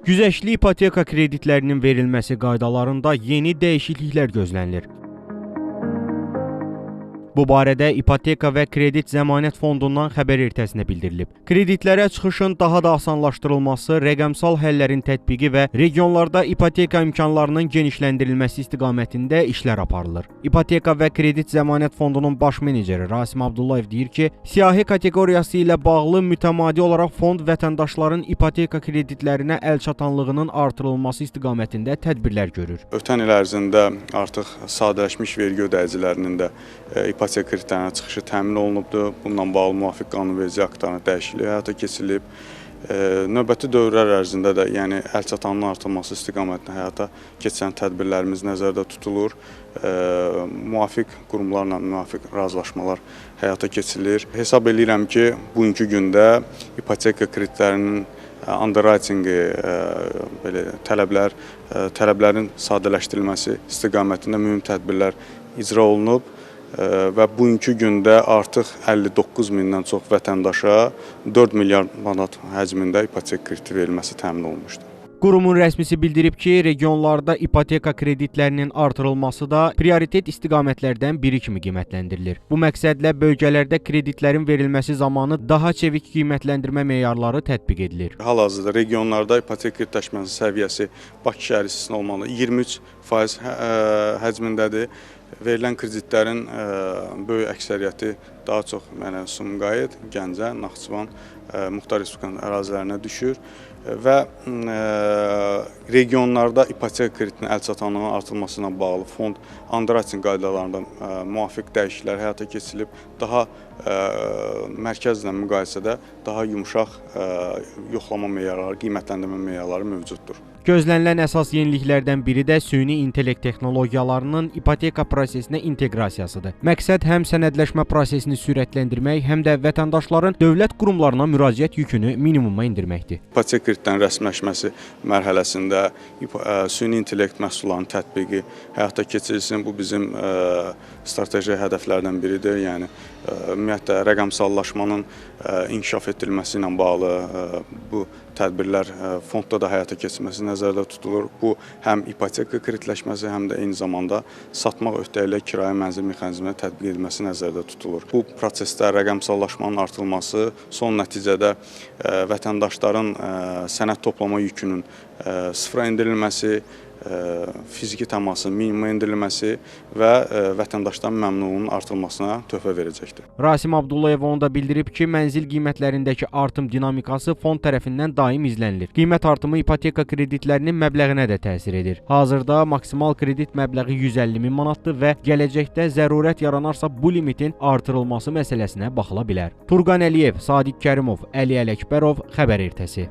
Güzəştli ipoteka kreditlərinin verilməsi qaydalarında yeni dəyişikliklər gözlənilir. Bu barədə İpoteka və Kredit Zəmanət Fondundan xəbər ertəsinə bildirilib. Kreditlərə çıxışın daha da asanlaşdırılması, rəqəmsal həllərin tətbiqi və regionlarda ipoteka imkanlarının genişləndirilməsi istiqamətində işlər aparılır. İpoteka və Kredit Zəmanət Fondunun baş meneceri Rasim Abdullayev deyir ki, siyahı kateqoriyası ilə bağlı mütəmadi olaraq fond vətəndaşların ipoteka kreditlərinə əlçatanlığının artırılması istiqamətində tədbirlər görür. Ötən il ərzində artıq sadələşmiş vergi ödəyicilərinin də ipoteka kreditlərinə çıxışı təmin olunubdur. Bununla bağlı müvafiq qanunverici aktlarına dəyişiklik həyata keçirilib. Növbəti dövrlər ərzində də əlçatanlığın artırılması istiqamətində həyata keçirilən tədbirlərimiz nəzərdə tutulur. Müvafiq qurumlarla müvafiq razılaşmalar həyata keçirilir. Hesab edirəm ki, bugünkü gündə ipoteka kreditlərinin underwritingi, tələblərin sadələşdirilməsi istiqamətində mühüm tədbirlər icra olunub. Və bugünkü gündə artıq 59 mindən çox vətəndaşa 4 milyard manat həcmində ipoteka krediti verilməsi təmin olunmuşdur. Qurumun rəsmisi bildirib ki, regionlarda ipoteka kreditlərinin artırılması da prioritet istiqamətlərdən biri kimi qiymətləndirilir. Bu məqsədlə bölgələrdə kreditlərin verilməsi zamanı daha çevik qiymətləndirmə meyarları tətbiq edilir. Hal-hazırda regionlarda ipoteka kreditləşməsi səviyyəsi Bakı şəhəri istisna olmaqla 23% həcmindədir. Verilən kreditlərin böyük əksəriyyəti daha çox Sumqayıt, Gəncə, Naxçıvan, Muxtar Respublikanın ərazilərinə düşür və regionlarda ipoteka kreditinin əlçatanlığının artırılması ilə bağlı fond underwriting qaydalarında müvafiq dəyişikliklər həyata keçirilib. Daha mərkəzlə müqayisədə daha yumşaq yoxlama meyarları, qiymətləndirmə meyarları mövcuddur. Gözlənilən əsas yeniliklərdən biri də süni intellekt texnologiyalarının ipoteka prosesinə inteqrasiyasıdır. Məqsəd həm sənədləşmə prosesini sürətləndirmək, həm də vətəndaşların dövlət qurumlarına müraciət yükünü minimuma indirməkdir. İpoteka kreditlərin rəsmiləşməsi mərhələsində süni intellekt məhsullarının tətbiqi həyata keçirilsin. Bu bizim strateji hədəflərdən biridir. Ümumiyyətlə, rəqəmsallaşmanın inkişaf etdirilməsi ilə bağlı bu tədbirlər fondda da həyata keçirilməsi nəzərdə tutulur. Bu, həm ipoteka kreditləşməsi, həm də eyni zamanda satmaq öhdəliklə kirayə mənzil mexanizminə tətbiq edilməsi nəzərdə tutulur. Bu prosesdə rəqəmsallaşmanın artırılması, son nəticədə vətəndaşların sənəd toplama yükünün sıfıra endirilməsi, fiziki təmasın minimuma endirilməsi və vətəndaşların məmnunluğunun artırılmasına töhfə verəcəkdir. Rasim Abdullayev onu da bildirib ki, mənzil qiymətlərindəki artım dinamikası fond tərəfindən daim izlənilir. Qiymət artımı ipoteka kreditlərinin məbləğinə də təsir edir. Hazırda maksimal kredit məbləği 150 min manatdır və gələcəkdə zərurət yaranarsa bu limitin artırılması məsələsinə baxıla bilər. Turqan Əliyev, Sadiq Kərimov, Əli Ələkbərov, Xəbər Ertəsi.